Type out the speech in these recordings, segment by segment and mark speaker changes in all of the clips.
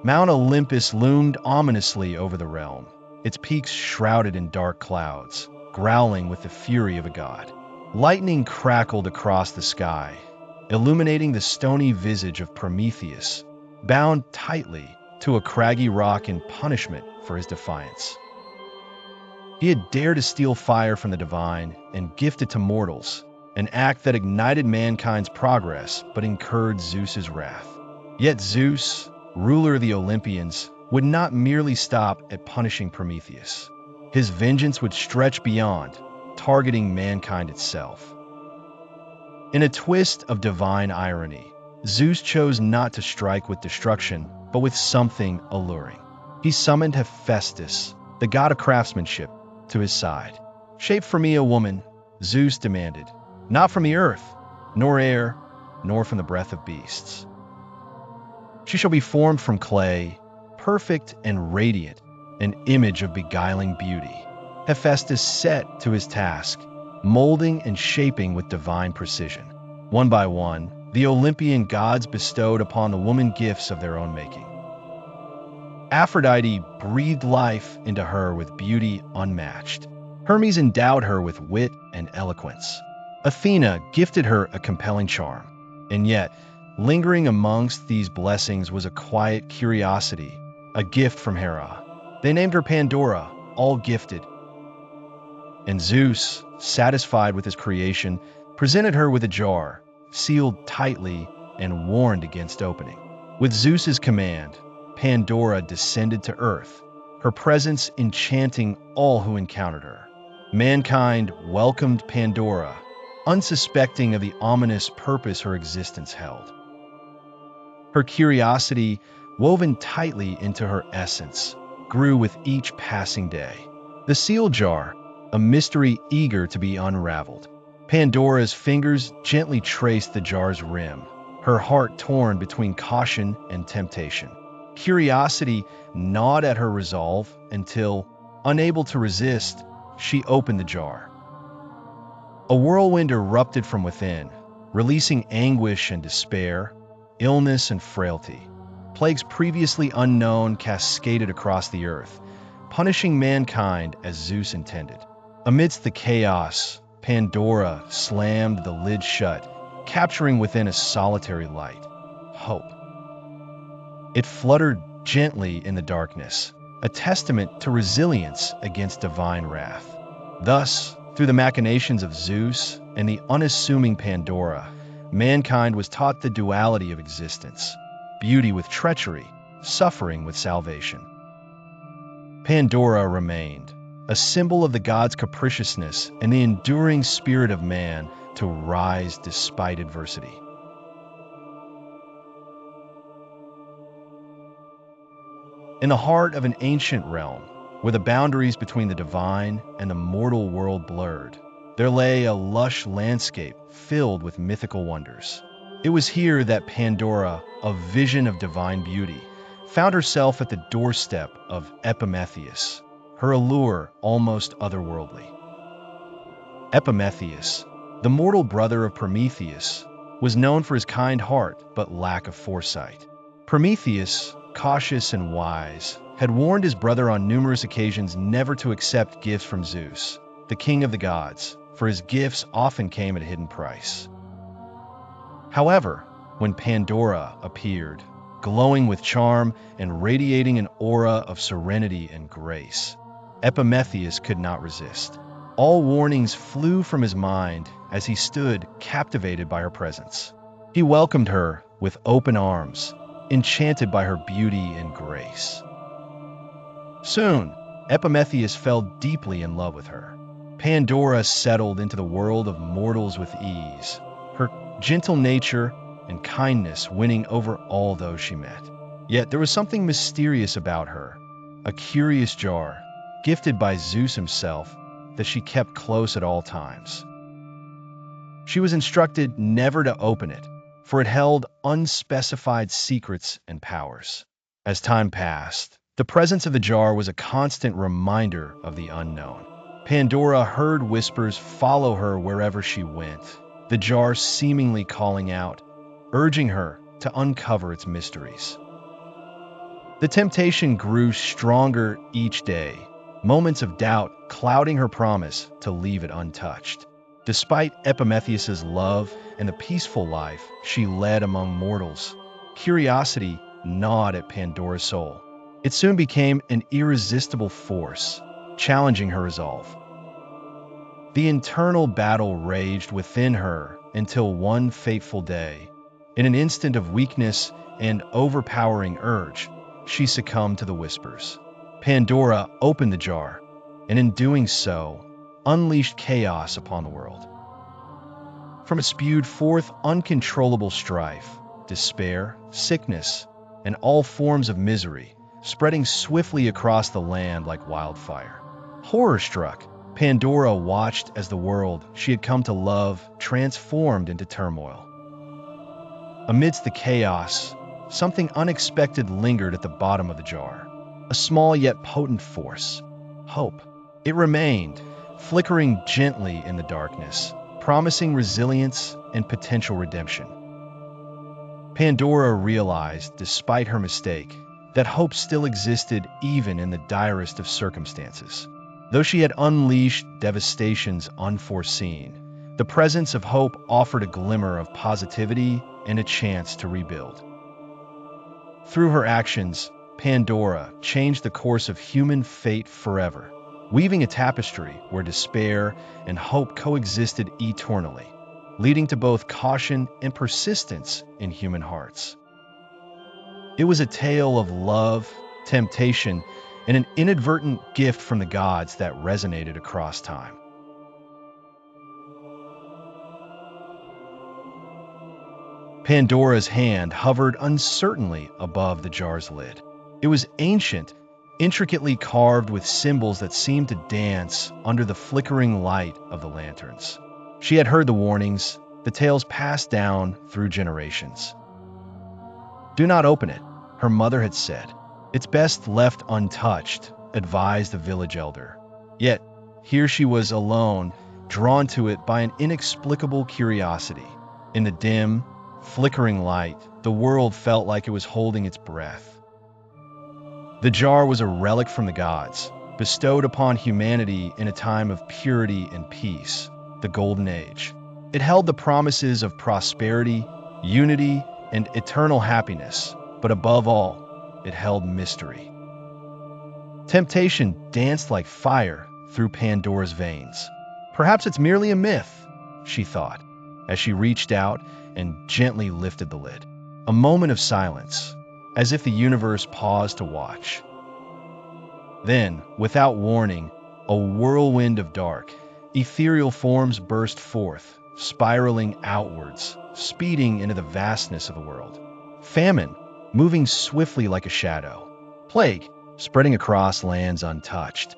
Speaker 1: Mount Olympus loomed ominously over the realm, its peaks shrouded in dark clouds, growling with the fury of a god. Lightning crackled across the sky, illuminating the stony visage of Prometheus, bound tightly to a craggy rock in punishment for his defiance. He had dared to steal fire from the divine and gift it to mortals, an act that ignited mankind's progress but incurred Zeus's wrath. Yet Zeus, ruler of the Olympians, would not merely stop at punishing Prometheus. His vengeance would stretch beyond, targeting mankind itself. In a twist of divine irony, Zeus chose not to strike with destruction, but with something alluring. He summoned Hephaestus, the god of craftsmanship, to his side. "Shape for me a woman," Zeus demanded, "not from the earth, nor air, nor from the breath of beasts. She shall be formed from clay, perfect and radiant, an image of beguiling beauty." Hephaestus set to his task, molding and shaping with divine precision. One by one, the Olympian gods bestowed upon the woman gifts of their own making. Aphrodite breathed life into her with beauty unmatched. Hermes endowed her with wit and eloquence. Athena gifted her a compelling charm. And yet, lingering amongst these blessings was a quiet curiosity, a gift from Hera. They named her Pandora, all gifted. And Zeus, satisfied with his creation, presented her with a jar, sealed tightly and warned against opening. With Zeus's command, Pandora descended to earth, her presence enchanting all who encountered her. Mankind welcomed Pandora, unsuspecting of the ominous purpose her existence held. Her curiosity, woven tightly into her essence, grew with each passing day. The sealed jar, a mystery eager to be unraveled. Pandora's fingers gently traced the jar's rim, her heart torn between caution and temptation. Curiosity gnawed at her resolve until, unable to resist, she opened the jar. A whirlwind erupted from within, releasing anguish and despair, illness and frailty. Plagues previously unknown cascaded across the earth, punishing mankind as Zeus intended. Amidst the chaos, Pandora slammed the lid shut, capturing within a solitary light: hope. It fluttered gently in the darkness, a testament to resilience against divine wrath. Thus, through the machinations of Zeus and the unassuming Pandora, mankind was taught the duality of existence: beauty with treachery, suffering with salvation. Pandora remained, a symbol of the gods' capriciousness and the enduring spirit of man to rise despite adversity. In the heart of an ancient realm, where the boundaries between the divine and the mortal world blurred, there lay a lush landscape filled with mythical wonders. It was here that Pandora, a vision of divine beauty, found herself at the doorstep of Epimetheus, her allure almost otherworldly. Epimetheus, the mortal brother of Prometheus, was known for his kind heart but lack of foresight. Prometheus, cautious and wise, had warned his brother on numerous occasions never to accept gifts from Zeus, the king of the gods, for his gifts often came at a hidden price. However, when Pandora appeared, glowing with charm and radiating an aura of serenity and grace, Epimetheus could not resist. All warnings flew from his mind as he stood captivated by her presence. He welcomed her with open arms, enchanted by her beauty and grace. Soon, Epimetheus fell deeply in love with her. Pandora settled into the world of mortals with ease, her gentle nature and kindness winning over all those she met. Yet there was something mysterious about her, a curious jar, gifted by Zeus himself, that she kept close at all times. She was instructed never to open it, for it held unspecified secrets and powers. As time passed, the presence of the jar was a constant reminder of the unknown. Pandora heard whispers follow her wherever she went, the jar seemingly calling out, urging her to uncover its mysteries. The temptation grew stronger each day, moments of doubt clouding her promise to leave it untouched. Despite Epimetheus's love and the peaceful life she led among mortals, curiosity gnawed at Pandora's soul. It soon became an irresistible force, challenging her resolve. The internal battle raged within her until one fateful day, in an instant of weakness and overpowering urge, she succumbed to the whispers. Pandora opened the jar, and in doing so, unleashed chaos upon the world. From it spewed forth uncontrollable strife, despair, sickness, and all forms of misery, spreading swiftly across the land like wildfire. Horror-struck, Pandora watched as the world she had come to love transformed into turmoil. Amidst the chaos, something unexpected lingered at the bottom of the jar. A small yet potent force, hope. It remained, flickering gently in the darkness, promising resilience and potential redemption. Pandora realized, despite her mistake, that hope still existed even in the direst of circumstances. Though she had unleashed devastations unforeseen, the presence of hope offered a glimmer of positivity and a chance to rebuild. Through her actions, Pandora changed the course of human fate forever, weaving a tapestry where despair and hope coexisted eternally, leading to both caution and persistence in human hearts. It was a tale of love, temptation, and an inadvertent gift from the gods that resonated across time. Pandora's hand hovered uncertainly above the jar's lid. It was ancient, intricately carved with symbols that seemed to dance under the flickering light of the lanterns. She had heard the warnings, the tales passed down through generations. "Do not open it," her mother had said. "It's best left untouched," advised the village elder. Yet, here she was alone, drawn to it by an inexplicable curiosity. In the dim, flickering light, the world felt like it was holding its breath. The jar was a relic from the gods, bestowed upon humanity in a time of purity and peace, the Golden Age. It held the promises of prosperity, unity, and eternal happiness, but above all, it held mystery. Temptation danced like fire through Pandora's veins. Perhaps it's merely a myth, she thought, as she reached out and gently lifted the lid. A moment of silence, as if the universe paused to watch. Then, without warning, a whirlwind of dark, ethereal forms burst forth, spiraling outwards, speeding into the vastness of the world. Famine, moving swiftly like a shadow. Plague, spreading across lands untouched.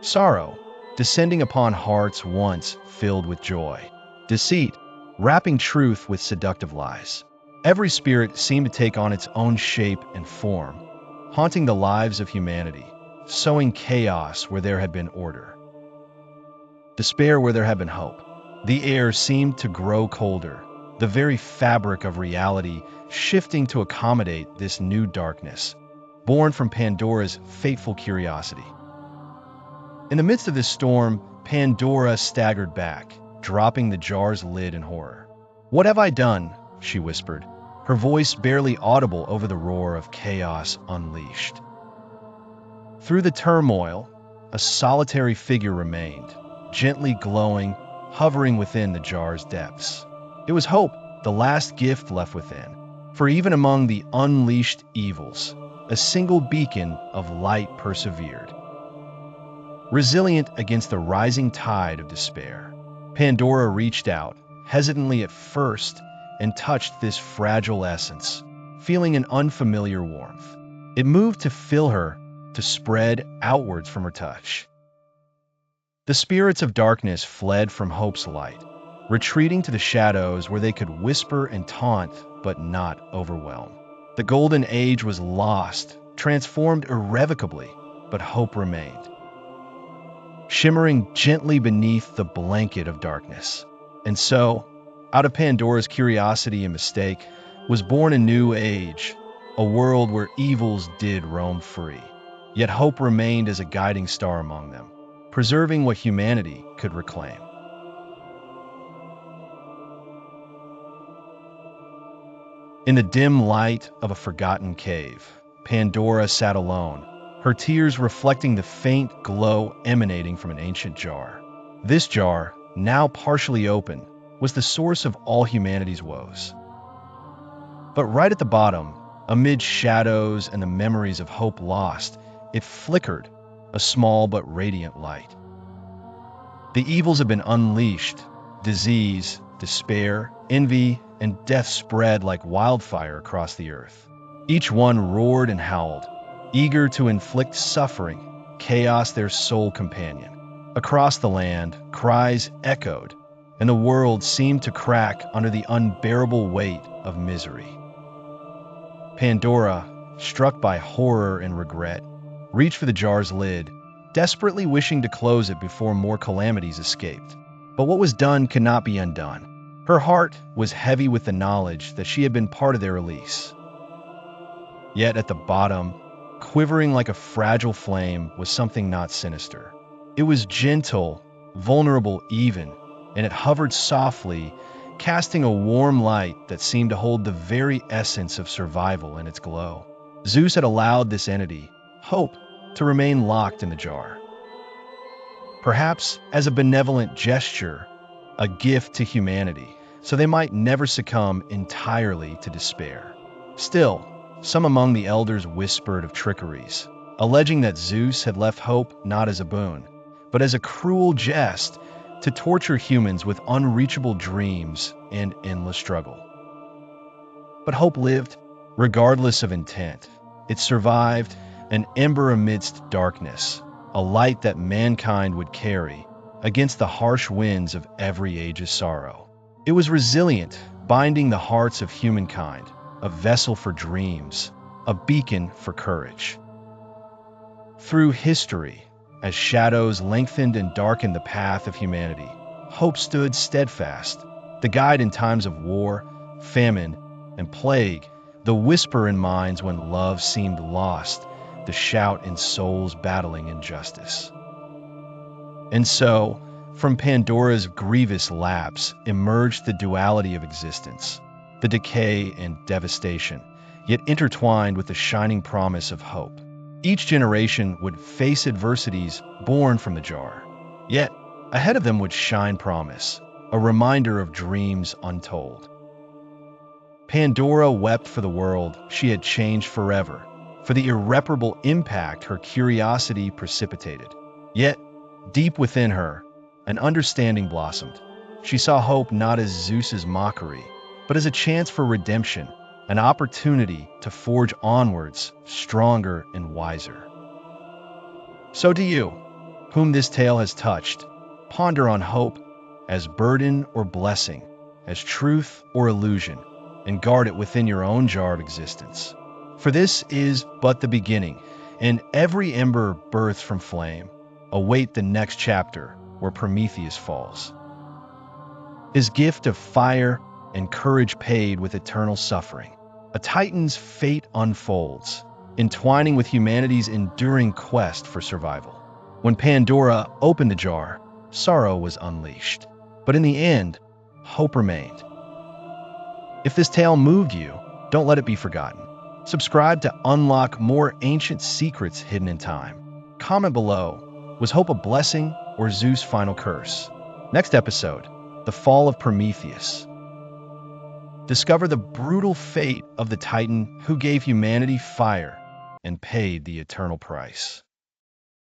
Speaker 1: Sorrow, descending upon hearts once filled with joy. Deceit, wrapping truth with seductive lies. Every spirit seemed to take on its own shape and form, haunting the lives of humanity, sowing chaos where there had been order. Despair where there had been hope. The air seemed to grow colder, the very fabric of reality shifting to accommodate this new darkness, born from Pandora's fateful curiosity. In the midst of this storm, Pandora staggered back, dropping the jar's lid in horror. "What have I done?" she whispered, her voice barely audible over the roar of chaos unleashed. Through the turmoil, a solitary figure remained, gently glowing, hovering within the jar's depths. It was hope, the last gift left within. For even among the unleashed evils, a single beacon of light persevered. Resilient against the rising tide of despair, Pandora reached out, hesitantly at first, and touched this fragile essence, feeling an unfamiliar warmth. It moved to fill her, to spread outwards from her touch. The spirits of darkness fled from hope's light, retreating to the shadows where they could whisper and taunt but not overwhelm. The Golden Age was lost, transformed irrevocably, but hope remained, shimmering gently beneath the blanket of darkness. And so, out of Pandora's curiosity and mistake, was born a new age, a world where evils did roam free. Yet hope remained as a guiding star among them, preserving what humanity could reclaim. In the dim light of a forgotten cave, Pandora sat alone, her tears reflecting the faint glow emanating from an ancient jar. This jar, now partially open, was the source of all humanity's woes. But right at the bottom, amid shadows and the memories of hope lost, it flickered, a small but radiant light. The evils had been unleashed. Disease, despair, envy, and death spread like wildfire across the earth. Each one roared and howled, eager to inflict suffering, chaos their sole companion. Across the land, cries echoed, and the world seemed to crack under the unbearable weight of misery. Pandora, struck by horror and regret, reached for the jar's lid, desperately wishing to close it before more calamities escaped. But what was done could not be undone. Her heart was heavy with the knowledge that she had been part of their release. Yet at the bottom, quivering like a fragile flame, was something not sinister. It was gentle, vulnerable even, and it hovered softly, casting a warm light that seemed to hold the very essence of survival in its glow. Zeus had allowed this entity, hope, to remain locked in the jar. Perhaps as a benevolent gesture, a gift to humanity, so they might never succumb entirely to despair. Still, some among the elders whispered of trickeries, alleging that Zeus had left hope not as a boon, but as a cruel jest to torture humans with unreachable dreams and endless struggle. But hope lived, regardless of intent. It survived, an ember amidst darkness, a light that mankind would carry against the harsh winds of every age's sorrow. It was resilient, binding the hearts of humankind, a vessel for dreams, a beacon for courage. Through history, as shadows lengthened and darkened the path of humanity, hope stood steadfast, the guide in times of war, famine, and plague, the whisper in minds when love seemed lost, the shout in souls battling injustice. And so, from Pandora's grievous lapse emerged the duality of existence, the decay and devastation, yet intertwined with the shining promise of hope. Each generation would face adversities born from the jar, yet ahead of them would shine promise, a reminder of dreams untold. Pandora wept for the world she had changed forever, for the irreparable impact her curiosity precipitated. Yet, deep within her, an understanding blossomed. She saw hope not as Zeus's mockery, but as a chance for redemption, an opportunity to forge onwards, stronger and wiser. So do you, whom this tale has touched, ponder on hope as burden or blessing, as truth or illusion, and guard it within your own jar of existence. For this is but the beginning, and every ember birthed from flame. Await the next chapter where Prometheus falls. His gift of fire and courage paid with eternal suffering. A titan's fate unfolds, entwining with humanity's enduring quest for survival. When Pandora opened the jar, sorrow was unleashed. But in the end, hope remained. If this tale moved you, don't let it be forgotten. Subscribe to unlock more ancient secrets hidden in time. Comment below, was hope a blessing or Zeus' final curse? Next episode, the fall of Prometheus. Discover the brutal fate of the Titan who gave humanity fire and paid the eternal price.